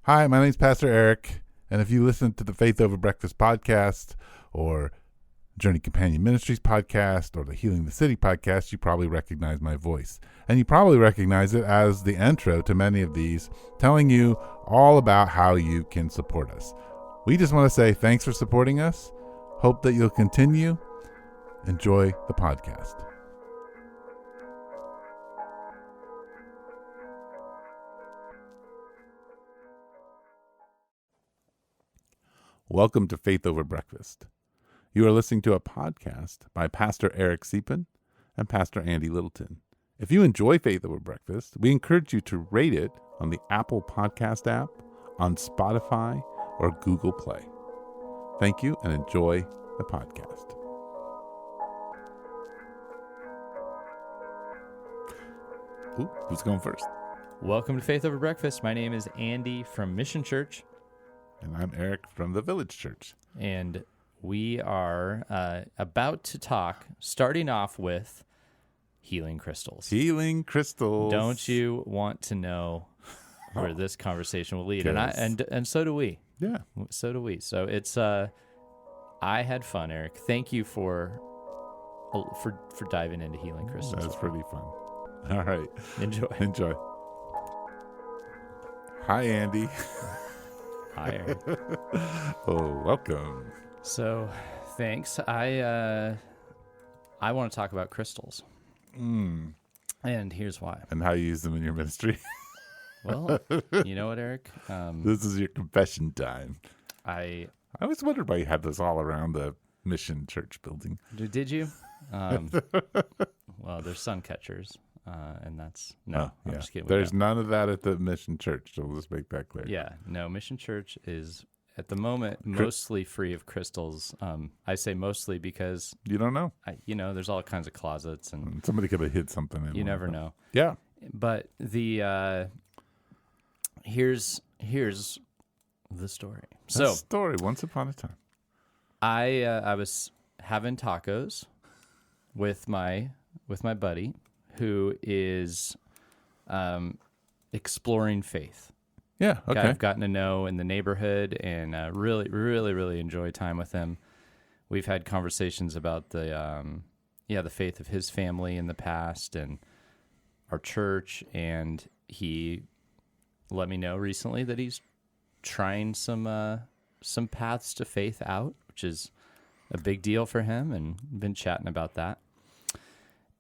Hi, my name's Pastor Eric, and if you listen to the Faith Over Breakfast podcast or Journey Companion Ministries podcast or the Healing the City podcast, you probably recognize my voice. And you probably recognize it as the intro to many of these, telling you all about how you can support us. We just want to say thanks for supporting us. Hope that you'll continue. Enjoy the podcast. Welcome to Faith Over Breakfast. You are listening to a podcast by Pastor Eric Siepen and Pastor Andy Littleton. If you enjoy Faith Over Breakfast, we encourage you to rate it on the Apple Podcast app, on Spotify, or Google Play. Thank you and enjoy the podcast. Ooh, who's going first? Welcome to Faith Over Breakfast. My name is Andy from Mission Church. And I'm Eric from the Village Church. And we are about to talk, starting off with healing crystals. Healing crystals. Don't you want to know where this conversation will lead? And so do we. Yeah. So do we. So it's I had fun, Eric. Thank you for diving into healing crystals. That's pretty fun. All right. Enjoy. Hi, Andy. Hi, Eric. Oh, welcome. So, thanks. I want to talk about crystals. And here's why. And how you use them in your ministry. Well, you know what, Eric? This is your confession time. I always wondered why you had this all around the Mission Church building. Did you? Well, there's sun catchers, and that's I'm just kidding. There's none of that at the Mission Church, so we'll just make that clear. Yeah, no, Mission Church is at the moment mostly free of crystals. I say mostly because you don't know. There's all kinds of closets, and somebody could have hid something in. You never know. Yeah, but the here's the story. Once upon a time, I was having tacos with my buddy who is exploring faith. Yeah, okay. Guy I've gotten to know in the neighborhood and really, really, really enjoy time with him. We've had conversations about the faith of his family in the past and our church, and he let me know recently that he's trying some paths to faith out, which is a big deal for him, and been chatting about that.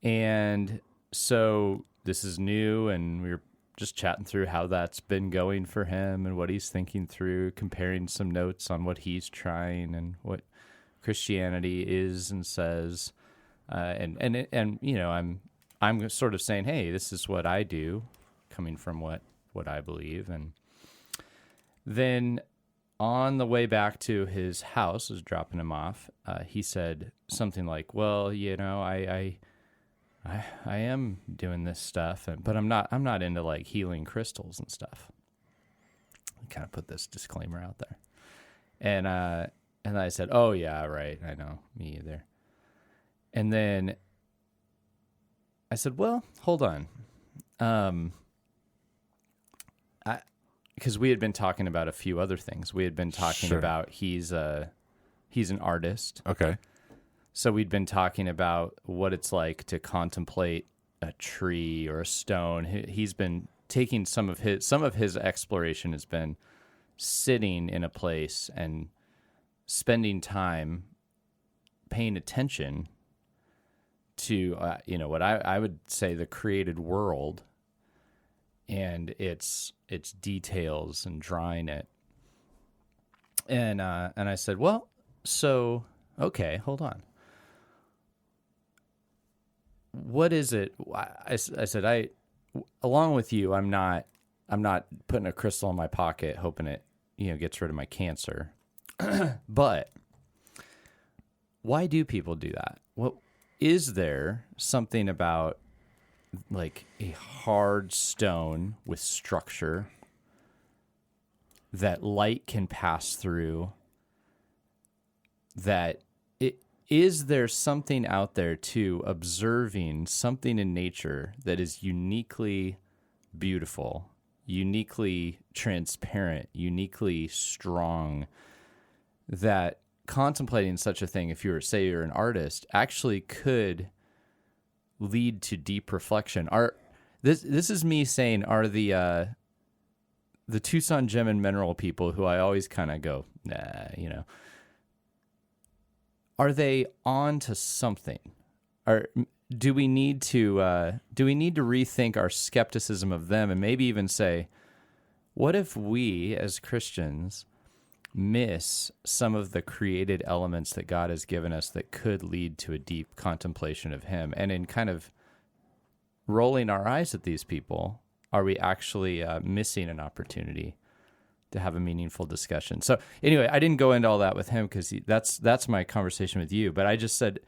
And so this is new, and we were just chatting through how that's been going for him and what he's thinking through, comparing some notes on what he's trying and what Christianity is and says. I'm sort of saying, hey, this is what I do, coming from what I believe. And then on the way back to his house, I was dropping him off, he said something like, well, I am doing this stuff, but I'm not into like healing crystals and stuff. I kind of put this disclaimer out there. And I said, oh yeah, right. I know, me either. And then I said, well, hold on. Because we had been talking about a few other things. We had been talking about he's an artist. Okay. So we'd been talking about what it's like to contemplate a tree or a stone. He's been taking some of his exploration has been sitting in a place and spending time paying attention to what I would say the created world and its details and drawing it. And I said, well, so okay, hold on. What is it? I said, along with you, I'm not putting a crystal in my pocket hoping it, gets rid of my cancer. But why do people do that? What is there something about like a hard stone with structure that light can pass through, that is there something out there too, observing something in nature that is uniquely beautiful, uniquely transparent, uniquely strong, that contemplating such a thing, if you're an artist, actually could lead to deep reflection. This is me saying, are the Tucson gem and mineral people, who I always kind of go, nah, are they on to something? Or do we need to rethink our skepticism of them, and maybe even say, what if we as Christians miss some of the created elements that God has given us that could lead to a deep contemplation of him? And in kind of rolling our eyes at these people, are we actually missing an opportunity to have a meaningful discussion? So anyway, I didn't go into all that with him because that's my conversation with you. But I just said,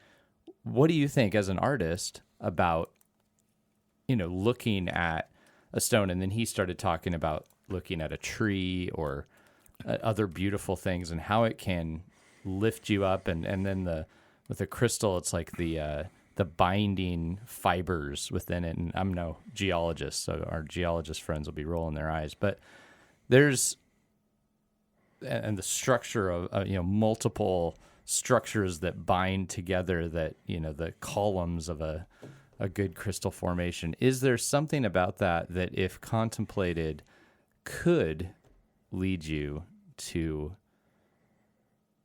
what do you think as an artist about, looking at a stone? And then he started talking about looking at a tree or other beautiful things and how it can lift you up. And then with the crystal, it's like the binding fibers within it. And I'm no geologist, so our geologist friends will be rolling their eyes. But there's, and the structure of, multiple structures that bind together, that, the columns of a good crystal formation. Is there something about that if contemplated could lead you to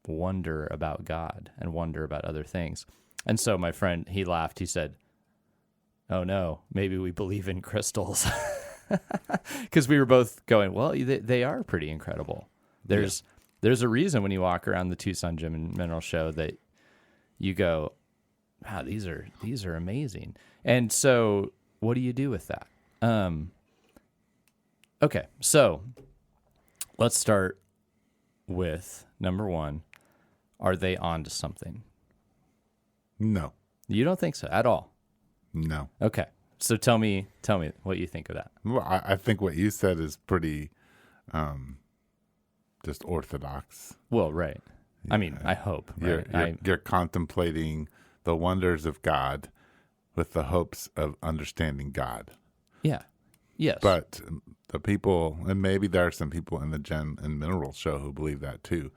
wonder about God and wonder about other things? And so my friend, he laughed. He said, oh no, maybe we believe in crystals. Because we were both going, well, they are pretty incredible. There's a reason when you walk around the Tucson Gem and Mineral Show that you go, wow, these are amazing. And so what do you do with that? Okay, so let's start with number one. Are they on to something? No. You don't think so at all? No. Okay. So tell me what you think of that. Well, I think what you said is pretty just orthodox. Well, right. I mean, I hope. Right? You're contemplating the wonders of God with the hopes of understanding God. Yeah. Yes. But the people, and maybe there are some people in the Gem and Mineral Show who believe that too,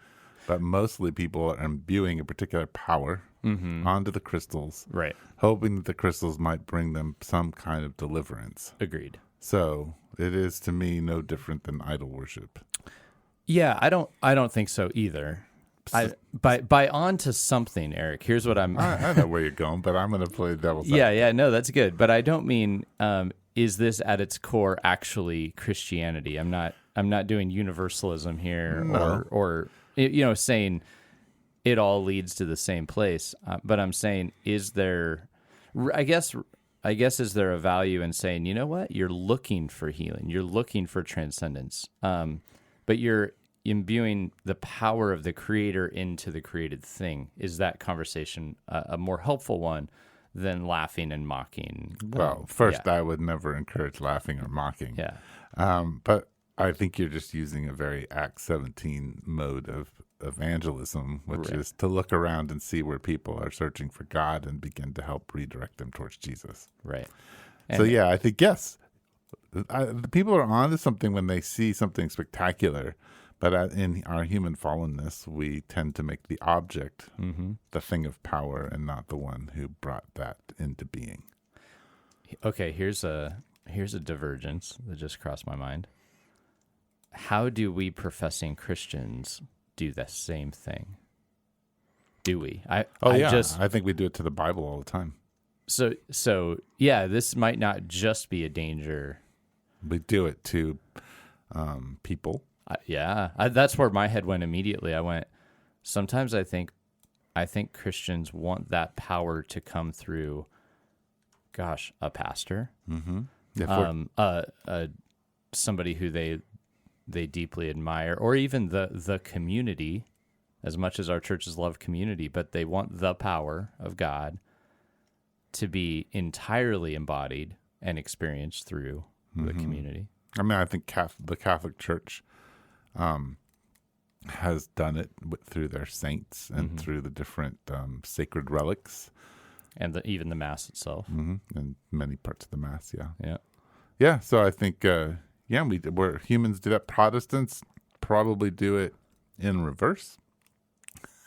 but mostly people are imbuing a particular power onto the crystals, right? Hoping that the crystals might bring them some kind of deliverance. Agreed. So it is, to me, no different than idol worship. Yeah, I don't think so either. By on to something, Eric. Here's what I'm. I know where you're going, but I'm going to play devil's advocate. Yeah, no, that's good. But I don't mean is this at its core actually Christianity? I'm not doing universalism here, no. or saying it all leads to the same place. But I'm saying, is there? I guess is there a value in saying, you know what, you're looking for healing, you're looking for transcendence, but you're imbuing the power of the Creator into the created thing? Is that conversation a more helpful one than laughing and mocking? Well, first, I would never encourage laughing or mocking. Yeah. But I think you're just using a very Acts 17 mode of evangelism, which is to look around and see where people are searching for God and begin to help redirect them towards Jesus. Right. And so, yeah, I think, yes, the people are onto something when they see something spectacular. But in our human fallenness, we tend to make the object the thing of power and not the one who brought that into being. Okay, here's a divergence that just crossed my mind. How do we professing Christians do the same thing? Do we? I think we do it to the Bible all the time. So yeah, this might not just be a danger. We do it to people. That's where my head went immediately. I went, sometimes I think Christians want that power to come through, a pastor, somebody who they deeply admire, or even the community, as much as our churches love community, but they want the power of God to be entirely embodied and experienced through the community. I mean, I think the Catholic Church has done it through their saints and through the different sacred relics. And even the Mass itself. And many parts of the Mass, yeah. So I think, where humans do that. Protestants probably do it in reverse.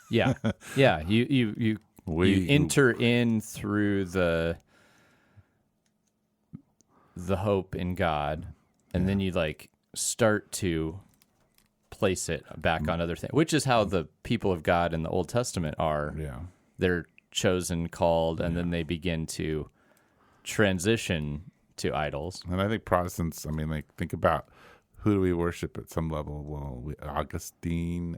Yeah. Yeah. You enter in through the hope in God, and then you like start to place it back on other things, which is how the people of God in the Old Testament are. Yeah. They're chosen, called, and then they begin to transition to idols. And I think Protestants, I mean, like, think about who do we worship at some level? Well, Augustine,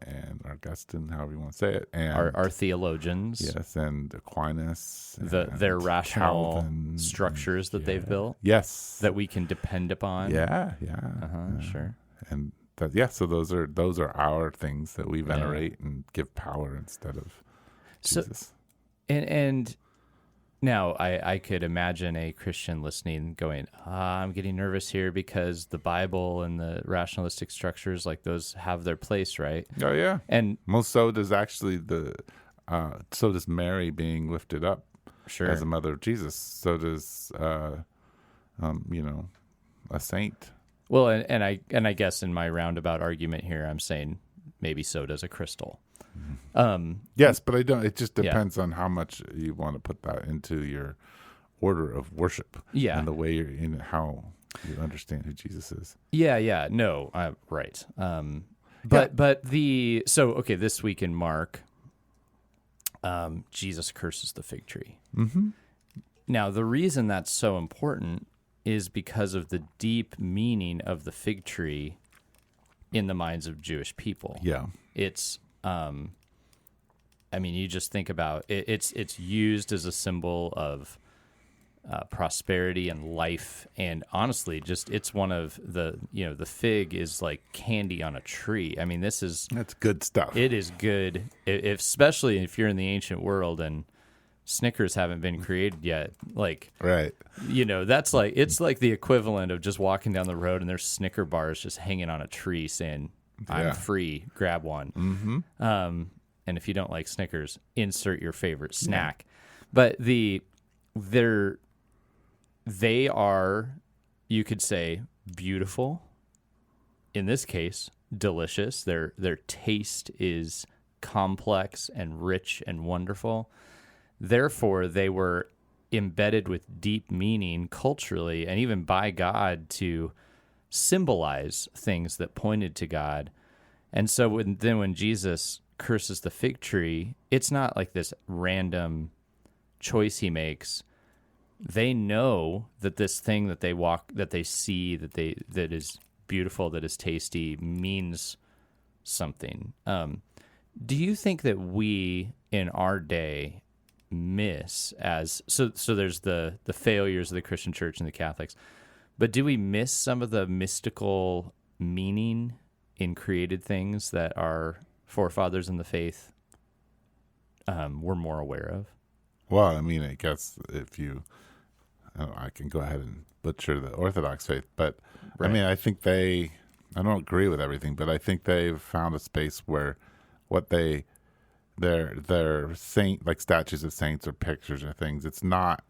however you want to say it. And our theologians. Yes, and Aquinas. Their rational Calvin, structures that they've built. Yes. That we can depend upon. Yeah. Sure. And so those are our things that we venerate and give power instead of Jesus. And now I could imagine a Christian listening going, I'm getting nervous here because the Bible and the rationalistic structures, like those have their place, right? Oh yeah. And so does actually so does Mary being lifted up as a mother of Jesus. So does a saint. Well, and I guess in my roundabout argument here, I'm saying maybe so does a crystal. Yes, but I don't. It just depends on how much you want to put that into your order of worship. Yeah, and the way how you understand who Jesus is. Yeah. No, right. This week in Mark, Jesus curses the fig tree. Mm-hmm. Now, the reason that's so important is because of the deep meaning of the fig tree in the minds of Jewish people. Yeah. It's, you just think about it, it's used as a symbol of prosperity and life. And honestly, it's one of the fig is like candy on a tree. I mean, that's good stuff. It is good, especially if you're in the ancient world and Snickers haven't been created yet. Like, right. That's like, it's like the equivalent of just walking down the road and there's Snicker bars just hanging on a tree saying, I'm free, grab one. Mm-hmm. And if you don't like Snickers, insert your favorite snack. But they are, you could say, beautiful. In this case, delicious. Their taste is complex and rich and wonderful. Therefore, they were embedded with deep meaning culturally and even by God to symbolize things that pointed to God. And so when Jesus curses the fig tree, it's not like this random choice he makes. They know that this thing that they see, that is beautiful, that is tasty, means something. Do you think that we in our day miss so there's the failures of the Christian church and the Catholics, but do we miss some of the mystical meaning in created things that our forefathers in the faith were more aware of? Well, I mean, I guess I can go ahead and butcher the Orthodox faith, but right. I mean, I think I don't agree with everything, but I think they've found a space where they're saint, like statues of saints or pictures or things. It's not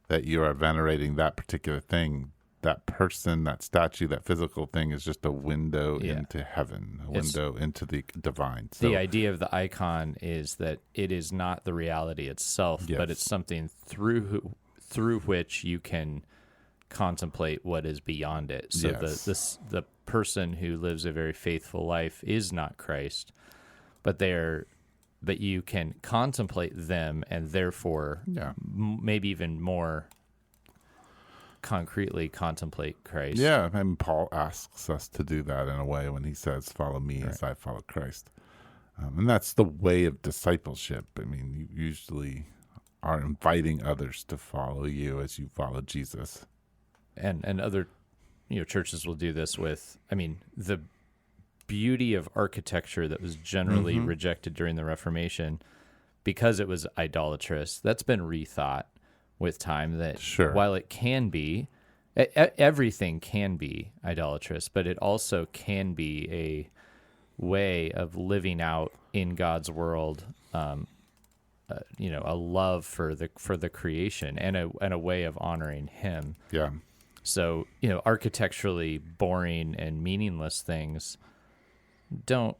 that you are venerating that particular thing. That person, that statue, that physical thing is just a window into heaven, window into the divine. So, the idea of the icon is that it is not the reality itself, but it's something through which you can contemplate what is beyond it. So the person who lives a very faithful life is not Christ, but you can contemplate them and therefore maybe even more concretely contemplate Christ. Yeah, and Paul asks us to do that in a way when he says, follow me as I follow Christ. And that's the way of discipleship. I mean, you usually are inviting others to follow you as you follow Jesus. And other churches will do this with, the beauty of architecture that was generally rejected during the Reformation because it was idolatrous. That's been rethought with time, that while it can be, everything can be idolatrous, but it also can be a way of living out in God's world, a love for the creation and a way of honoring Him. Yeah. So, architecturally boring and meaningless things don't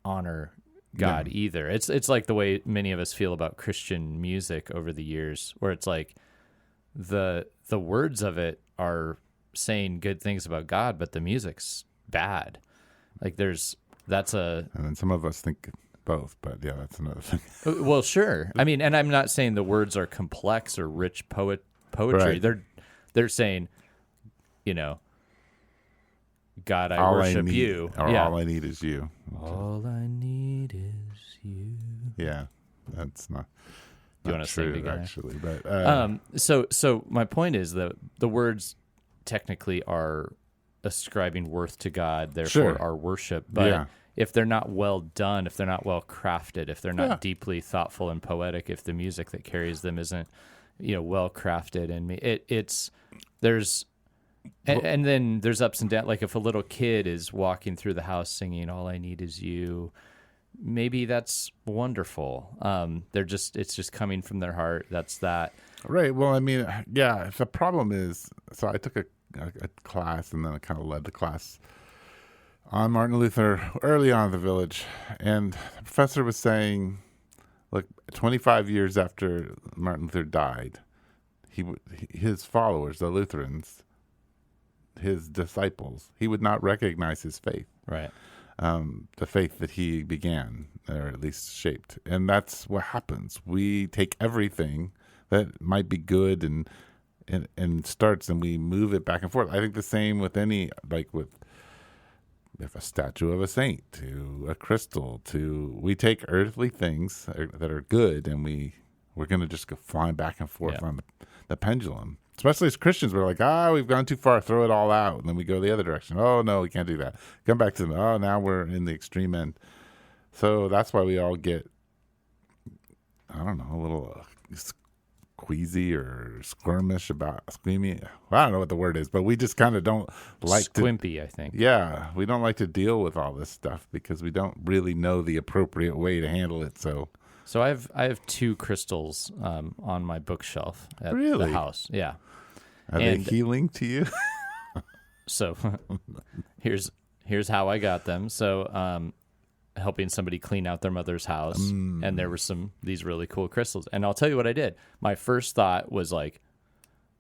honor God either. It's like the way many of us feel about Christian music over the years, where it's like the words of it are saying good things about God, but the music's bad. Like and then some of us think both, but yeah, that's another thing. Well, sure. I mean, and I'm not saying the words are complex or rich poetry. Right. They're saying, God, I worship you. Or all I need is you. All I need is you. Yeah, that's not. Do you want to sing together? Actually, but so my point is that the words technically are ascribing worth to God, therefore our worship. But if they're not well done, if they're not well crafted, if they're not deeply thoughtful and poetic, if the music that carries them isn't, well crafted, and and then there's ups and downs. Like if a little kid is walking through the house singing "All I Need Is You," maybe that's wonderful. It's just coming from their heart. That's that. Right. Well, I mean, yeah. The problem is, so I took a class, and then I kind of led the class on Martin Luther early on in the Village, and the professor was saying, look, 25 years after Martin Luther died, his followers, the Lutherans, his disciples, he would not recognize his faith. Right. The faith that he began, or at least shaped. And that's what happens. We take everything that might be good and starts, and we move it back and forth. I think the same with if a statue of a saint to a crystal we take earthly things that are good, and we're going to just go flying back and forth on the pendulum. Especially as Christians, we're like, we've gone too far, throw it all out. And then we go the other direction. Oh, no, we can't do that. Come back to now we're in the extreme end. So that's why we all get, I don't know, a little queasy or squirmish about screaming. Well, I don't know what the word is, but we just kind of don't like Squimpy, I think. Yeah, we don't like to deal with all this stuff because we don't really know the appropriate way to handle it. So I have 2 crystals on my bookshelf at the house. Yeah. Are they healing to you? So here's how I got them. So helping somebody clean out their mother's house, and there were these really cool crystals. And I'll tell you what I did. My first thought was like,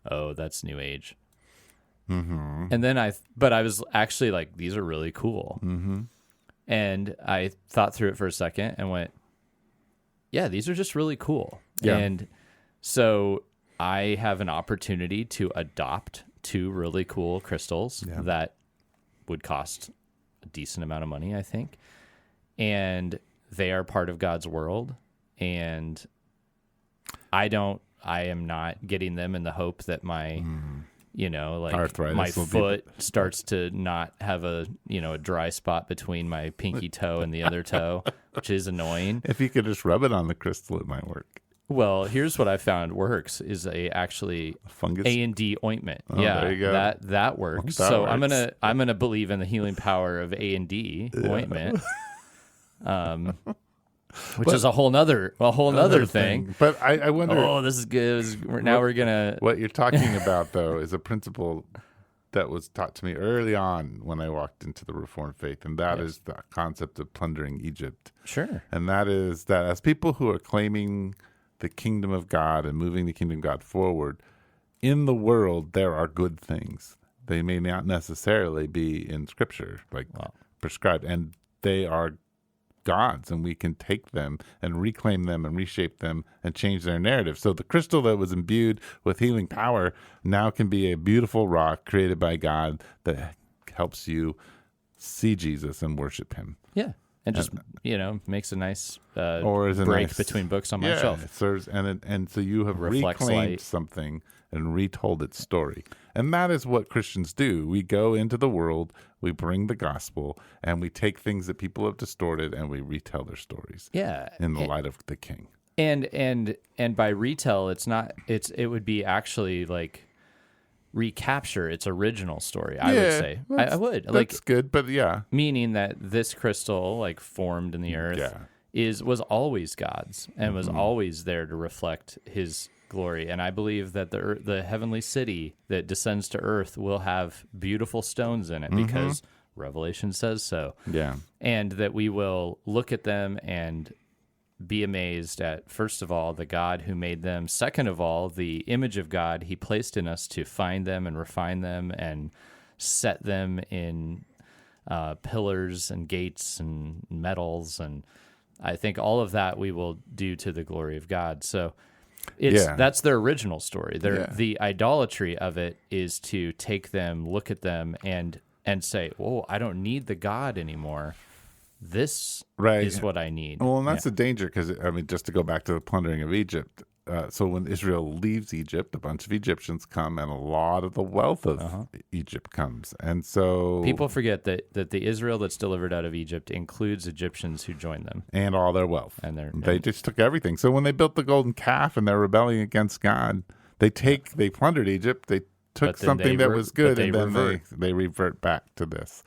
oh, that's New Age. Mm-hmm. And then I was actually like, these are really cool. Mm-hmm. And I thought through it for a second and went, yeah, these are just really cool. Yeah. And so I have an opportunity to adopt 2 really cool crystals that would cost a decent amount of money, I think. And they are part of God's world. And I am not getting them in the hope that my, arthritis my foot starts to not have a dry spot between my pinky toe and the other toe, which is annoying. If you could just rub it on the crystal, it might work. Well, here's what I found works is actually fungus A&D ointment. Oh, there you go. That works. That so works. I'm gonna believe in the healing power of A&D ointment. Which is a whole nother thing. But I wonder. Oh, this is good. We're gonna. What you're talking about, though, is a principle that was taught to me early on when I walked into the Reformed faith, and that is the concept of plundering Egypt. Sure. And that is that as people who are claiming the kingdom of God and moving the kingdom of God forward, in the world there are good things. They may not necessarily be in Scripture, prescribed, and they are gods, and we can take them and reclaim them and reshape them and change their narrative. So the crystal that was imbued with healing power now can be a beautiful rock created by God that helps you see Jesus and worship him. Yeah. And just, makes a nice or break between books on my shelf. It serves, and so you have reclaimed something and retold its story. And that is what Christians do. We go into the world, we bring the gospel, and we take things that people have distorted and we retell their stories. Yeah. In the light of the King. And by retell, it would be actually like recapture its original story, I would say. I would. That's good, but yeah. Meaning that this crystal, formed in the earth, was always God's and was always there to reflect his glory. And I believe that the heavenly city that descends to earth will have beautiful stones in it because Revelation says so. Yeah. And that we will look at them and be amazed at, first of all, the God who made them. Second of all, the image of God he placed in us to find them and refine them and set them in pillars and gates and metals. And I think all of that we will do to the glory of God. So that's their original story. The idolatry of it is to take them, look at them, and say, "Oh, I don't need the God anymore. This is what I need." Well, and that's the danger, because, I mean, just to go back to the plundering of Egypt, so when Israel leaves Egypt, a bunch of Egyptians come, and a lot of the wealth of Egypt comes. And so people forget that the Israel that's delivered out of Egypt includes Egyptians who joined them. And all their wealth. And they just took everything. So when they built the golden calf and they're rebelling against God, they plundered Egypt, they took something that was good, and then they revert back to this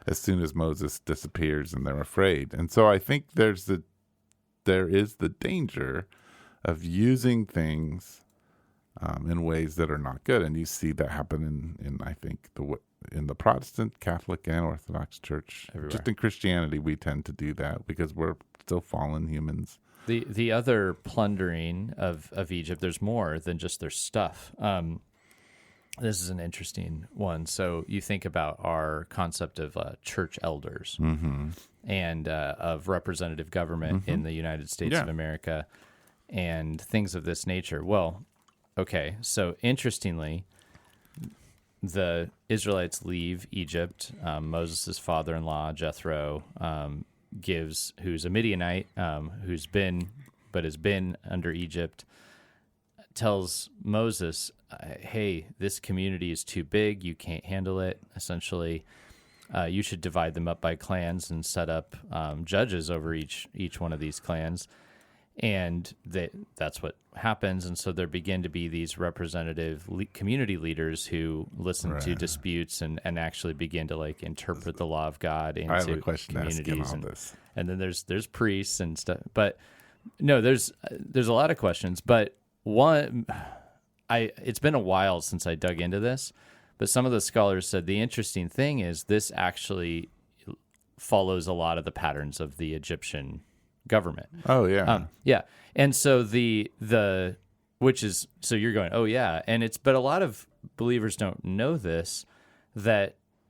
as soon as Moses disappears, and they're afraid. And so I think there is the danger of using things in ways that are not good, and you see that happen in I think in the Protestant, Catholic, and Orthodox Church. Everywhere. Just in Christianity, we tend to do that because we're still fallen humans. The other plundering of Egypt, there's more than just their stuff. This is an interesting one. So you think about our concept of church elders and of representative government in the United States of America and things of this nature. Well, okay, so interestingly, the Israelites leave Egypt. Moses' father-in-law, Jethro, who's a Midianite, has been under Egypt, tells Moses, hey, this community is too big. You can't handle it. Essentially, you should divide them up by clans and set up judges over each one of these clans. And that's what happens. And so there begin to be these representative community leaders who listen to disputes and actually begin to interpret the law of God into I have a question communities. On this. And then there's priests and stuff. But no, there's a lot of questions. But it's been a while since I dug into this, but some of the scholars said the interesting thing is this actually follows a lot of the patterns of the Egyptian government. Oh yeah. Yeah. And so so you're going, oh yeah. But a lot of believers don't know this,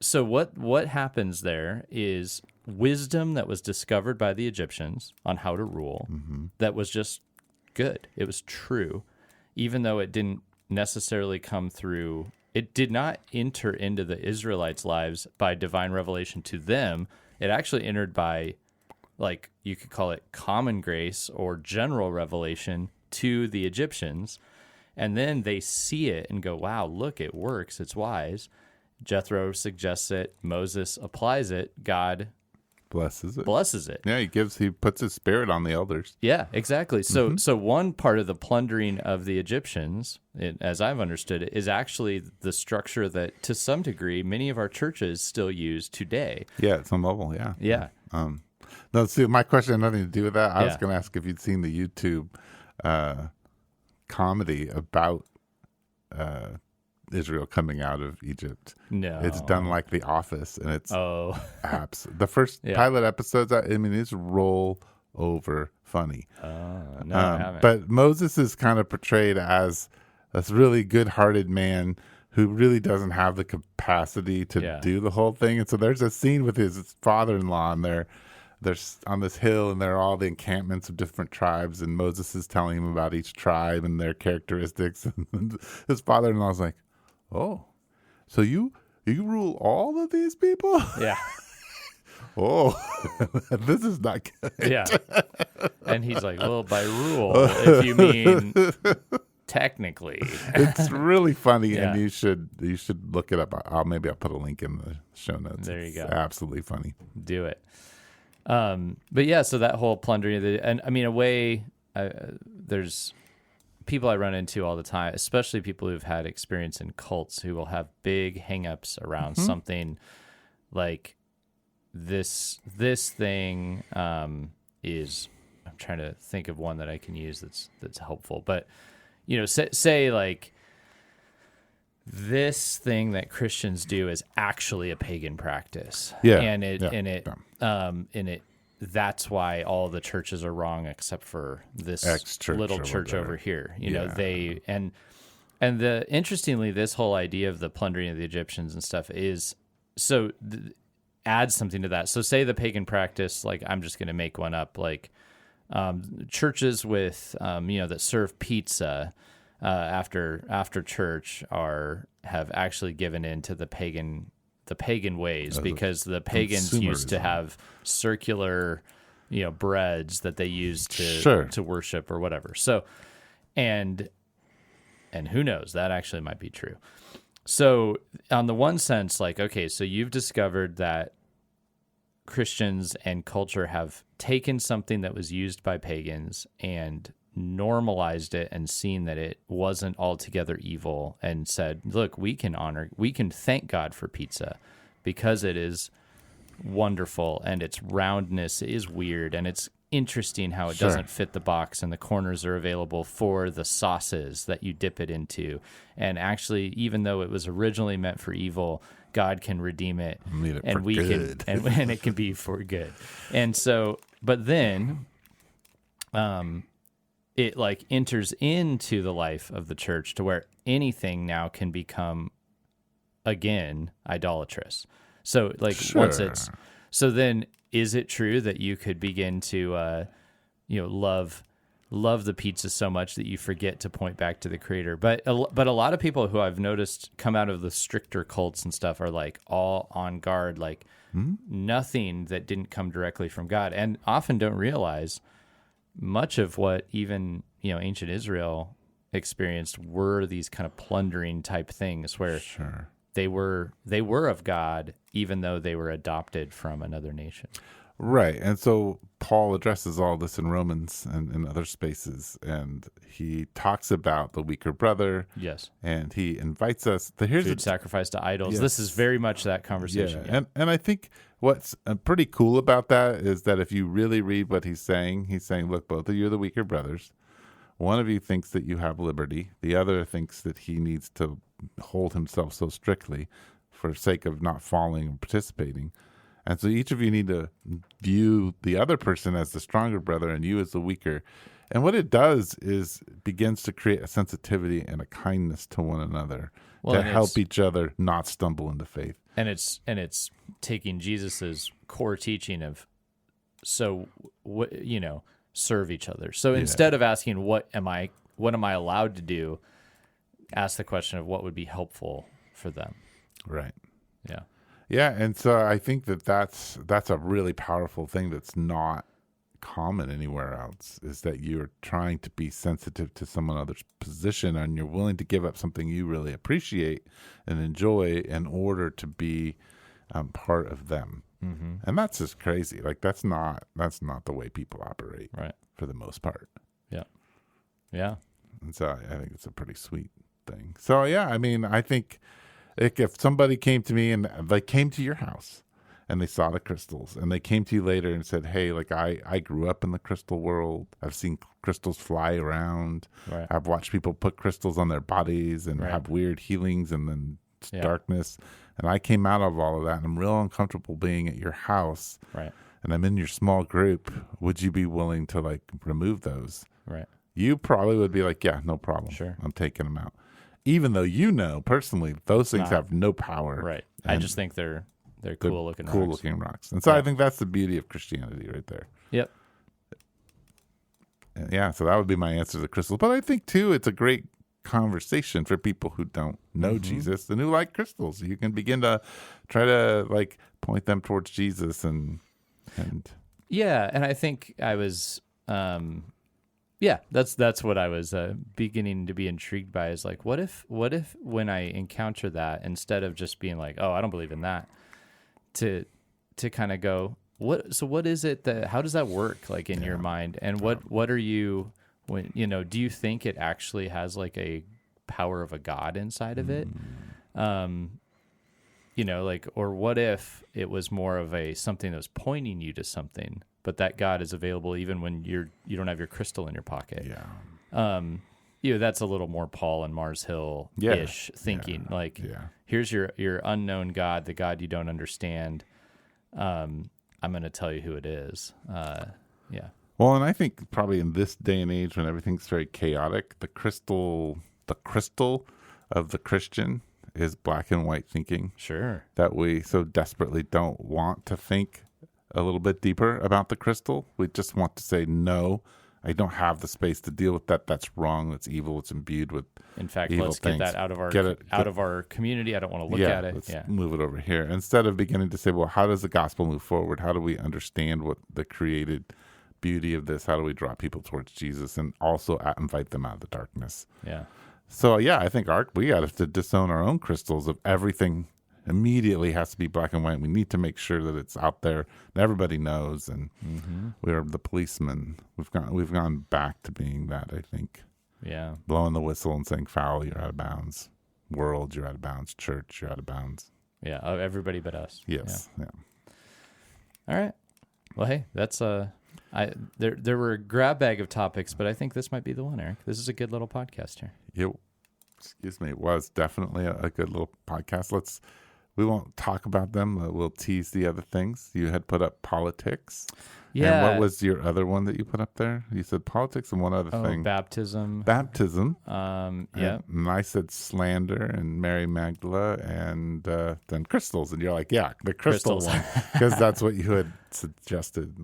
so what happens there is wisdom that was discovered by the Egyptians on how to rule that was just good. It was true, even though it didn't necessarily come through. It did not enter into the Israelites' lives by divine revelation to them. It actually entered by, you could call it common grace or general revelation to the Egyptians. And then they see it and go, wow, look, it works. It's wise. Jethro suggests it. Moses applies it. God blesses it. Yeah, he puts his spirit on the elders. Yeah, exactly. So one part of the plundering of the Egyptians, as I've understood it, is actually the structure that, to some degree, many of our churches still use today. Yeah, at some level, yeah. Yeah. No, see, my question had nothing to do with that. I was going to ask if you'd seen the YouTube comedy about Israel coming out of Egypt. No. It's done like The Office, and it's apps. The first Yeah. pilot episodes, it's roll over funny. No, I haven't. But Moses is kind of portrayed as this really good-hearted man who really doesn't have the capacity to do the whole thing. And so there's a scene with his father-in-law, and they're on this hill, and there are all the encampments of different tribes, and Moses is telling him about each tribe and their characteristics. And his father-in-law's like, oh, so you rule all of these people? Yeah. Oh, this is not good. Yeah. And he's like, well, by rule, if you mean technically. It's really funny, and you should look it up. I'll put a link in the show notes. There you go. It's absolutely funny. Do it. But yeah, so that whole plundering there's people I run into all the time, especially people who've had experience in cults, who will have big hangups around something like this thing is. I'm trying to think of one that I can use that's helpful, but say like this thing that Christians do is actually a pagan practice. Yeah. And it that's why all the churches are wrong except for this little church over here. They and interestingly, this whole idea of the plundering of the Egyptians and stuff is adds something to that. So say the pagan practice, like I'm just going to make one up, like churches with that serve pizza after church have actually given in to the pagan ways, because the pagans used to have circular breads that they used to worship or whatever. So and who knows, that actually might be true. So on the one sense, like, okay, so you've discovered that Christians and culture have taken something that was used by pagans and normalized it and seen that it wasn't altogether evil, and said, look, we can thank God for pizza because it is wonderful and its roundness is weird and it's interesting how it doesn't fit the box, and the corners are available for the sauces that you dip it into. And actually, even though it was originally meant for evil, God can redeem it, and we good. and it can be for good. And so, but then, it like enters into the life of the church to where anything now can become again idolatrous. So like once it's then. Is it true that you could begin to, love the pizza so much that you forget to point back to the Creator? But a lot of people who I've noticed come out of the stricter cults and stuff are like all on guard, like nothing that didn't come directly from God, and often don't realize much of what even ancient Israel experienced were these kind of plundering type things where they were of God, even though they were adopted from another nation. Right. And so Paul addresses all this in Romans and in other spaces, and he talks about the weaker brother. Yes. And he invites us. Food sacrifice to idols. Yes. This is very much that conversation. Yeah. And I think what's pretty cool about that is that if you really read what he's saying, look, both of you are the weaker brothers. One of you thinks that you have liberty. The other thinks that he needs to hold himself so strictly for sake of not falling and participating. And so each of you need to view the other person as the stronger brother and you as the weaker. And what it does is begins to create a sensitivity and a kindness to one another to help each other not stumble into faith. And it's taking Jesus's core teaching of serve each other. So instead of asking what am I allowed to do, ask the question of what would be helpful for them. Right. Yeah. Yeah, and so I think that's a really powerful thing that's not common anywhere else, is that you're trying to be sensitive to someone else's position and you're willing to give up something you really appreciate and enjoy in order to be part of them. Mm-hmm. And that's just crazy. Like that's not the way people operate, right? For the most part. Yeah. Yeah. And so I think it's a pretty sweet thing. So yeah, I mean, I think if somebody came to me and they came to your house and they saw the crystals and they came to you later and said, hey, like I grew up in the crystal world. I've seen crystals fly around. Right. I've watched people put crystals on their bodies and have weird healings and then darkness. And I came out of all of that and I'm real uncomfortable being at your house. Right. And I'm in your small group. Would you be willing to like remove those? Right. You probably would be like, yeah, no problem. Sure. I'm taking them out. Even though personally those things have no power. Right. I just think they're cool looking rocks. Cool looking rocks. And so I think that's the beauty of Christianity right there. Yep. Yeah, so that would be my answer to the crystals. But I think too it's a great conversation for people who don't know Jesus and who like crystals. You can begin to try to like point them towards Jesus and yeah, and I think I was that's what I was beginning to be intrigued by, is like, what if when I encounter that, instead of just being like, oh, I don't believe in that, to kind of go, what is it how does that work, like in your mind? And what are you, when, do you think it actually has like a power of a God inside of it? Like, or what if it was more of something that was pointing you to something, but that God is available even when you don't have your crystal in your pocket? Yeah. that's a little more Paul and Mars Hill-ish thinking. Here's your unknown God, the God you don't understand. I'm going to tell you who it is. Yeah. Well, and I think probably in this day and age when everything's very chaotic, the crystal of the Christian is black and white thinking. Sure. That we so desperately don't want to think a little bit deeper about the crystal. We just want to say, no, I don't have the space to deal with that. That's wrong. That's evil. It's imbued with In fact, evil let's things. get that out of our community. I don't want to look at it. Let's move it over here. Instead of beginning to say, well, how does the gospel move forward? How do we understand what the created beauty of this? How do we draw people towards Jesus and also invite them out of the darkness? Yeah. So, I think we got to disown our own crystals of everything immediately has to be black and white. We need to make sure that it's out there and everybody knows. And we're the policemen. We've gone back to being that, I think. Yeah. Blowing the whistle and saying, foul, you're out of bounds. World, you're out of bounds. Church, you're out of bounds. Yeah. Everybody but us. Yes. Yeah. All right. Well, hey, that's there were a grab bag of topics, but I think this might be the one, Eric. This is a good little podcast here. It was definitely a good little podcast. We won't talk about them. We'll tease the other things. You had put up politics. Yeah. And what was your other one that you put up there? You said politics and one other thing. Baptism. Yeah. And I said slander and Mary Magdala and then crystals. And you're like, yeah, the crystal one. Because that's what you had suggested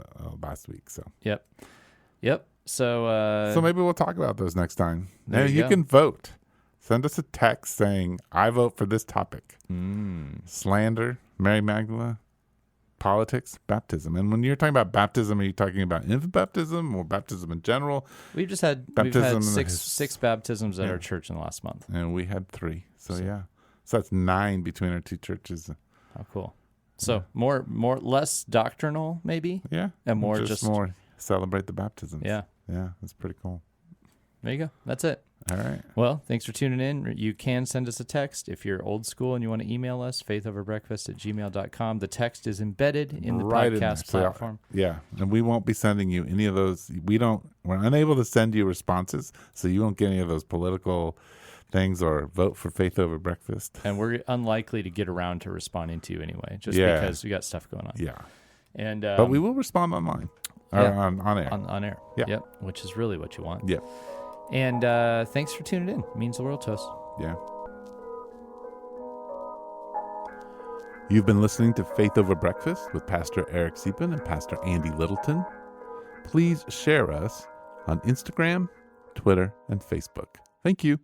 last week. So. Yep. So maybe we'll talk about those next time. There you can vote. Send us a text saying, I vote for this topic. Slander, Mary Magdala, politics, baptism. And when you're talking about baptism, are you talking about infant baptism or baptism in general? We've had six baptisms at our church in the last month. And we had 3. So that's 9 between our 2 churches. How cool. So less doctrinal maybe? Yeah. And more celebrate the baptisms. Yeah. Yeah, that's pretty cool. There you go. That's it. All right. Well, thanks for tuning in. You can send us a text if you're old school and you want to email us, faithoverbreakfast@gmail.com. The text is embedded in the podcast platform. And we won't be sending you any of those. We're unable to send you responses, so you won't get any of those political things or vote for Faith Over Breakfast. And we're unlikely to get around to responding to you anyway, just because we got stuff going on. Yeah. And but we will respond online. On air. On air. Yeah. Yep. Which is really what you want. Yeah. And thanks for tuning in. It means the world to us. Yeah. You've been listening to Faith Over Breakfast with Pastor Eric Siepen and Pastor Andy Littleton. Please share us on Instagram, Twitter, and Facebook. Thank you.